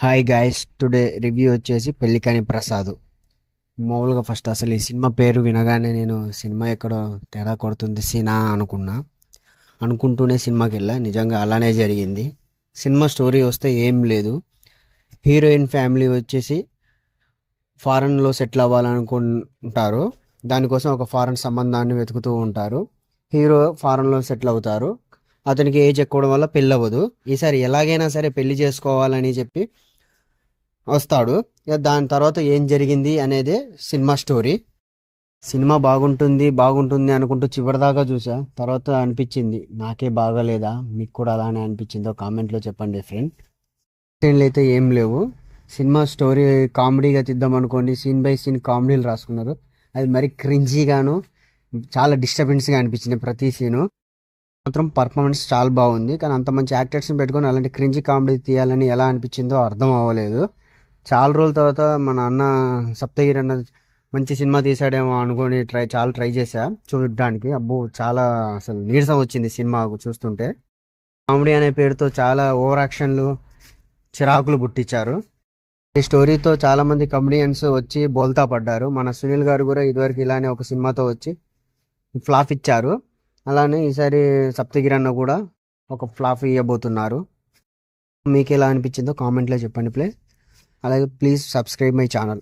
Hi guys, today review వచ్చేసి పెళ్ళికాని ప్రసాద్. మామూలుగా first అసలు ఈ సినిమా పేరు వినగానే నేను సినిమా ఎక్కడో తేడా కొడుతుంది సీనా అనుకుంటూనే సినిమాకి వెళ్ళా. నిజంగా అలానే జరిగింది. సినిమా స్టోరీ వస్తే ఏం లేదు. హీరోయిన్ ఫ్యామిలీ వచ్చేసి ఫారెన్లో సెటిల్ అవ్వాలనుకుంటారు. దానికోసం ఒక ఫారెన్ సంబంధాన్ని వెతుకుతూ ఉంటారు. హీరో ఫారెన్లో సెటిల్ అవుతారు. అతనికి ఏజ్ ఎక్కువడం వల్ల పెళ్ళి అవ్వదు. ఈసారి ఎలాగైనా సరే పెళ్లి చేసుకోవాలని చెప్పి వస్తాడు. ఇక దాని తర్వాత ఏం జరిగింది అనేదే సినిమా స్టోరీ. సినిమా బాగుంటుంది బాగుంటుంది అనుకుంటూ చివరిదాకా చూసా. తర్వాత అనిపించింది నాకే బాగాలేదా, మీకు కూడా అలానే అనిపించిందో కామెంట్లో చెప్పండి ఫ్రెండ్. సీన్లు అయితే ఏం లేవు. సినిమా స్టోరీ కామెడీగా తీద్దాం అనుకోండి, సీన్ బై సీన్ కామెడీలు రాసుకున్నారు. అది మరి క్రింజీగాను చాలా డిస్టర్బెన్స్గా అనిపించింది ప్రతి సీను. మాత్రం పర్ఫార్మెన్స్ చాలా బాగుంది. కానీ అంత మంచి యాక్టర్స్ని పెట్టుకొని అలాంటి క్రింజీ కామెడీ తీయాలని ఎలా అనిపించిందో అర్థం అవ్వలేదు. చాలా రోజుల తర్వాత మన అన్న సప్తగిరి అన్న మంచి సినిమా తీసాడేమో అనుకొని చాలా ట్రై చేశా చూడడానికి. అబ్బో, చాలా అసలు నీరసం వచ్చింది సినిమా చూస్తుంటే. కామెడీ అనే పేరుతో చాలా ఓవర్ యాక్షన్లు, చిరాకులు పుట్టించారు. ఈ స్టోరీతో చాలా మంది కమెడియన్స్ వచ్చి బోల్తా పడ్డారు. మన సునీల్ గారు కూడా ఇదివరకు ఇలానే ఒక సినిమాతో వచ్చి ఫ్లాప్ ఇచ్చారు. అలానే ఈసారి సప్తగిరి అన్న కూడా ఒక ఫ్లాప్ ఇవ్వబోతున్నారు. మీకు ఎలా అనిపించిందో కామెంట్లో చెప్పండి ప్లీజ్. అలాగే ప్లీజ్ సబ్స్క్రైబ్ మై ఛానల్.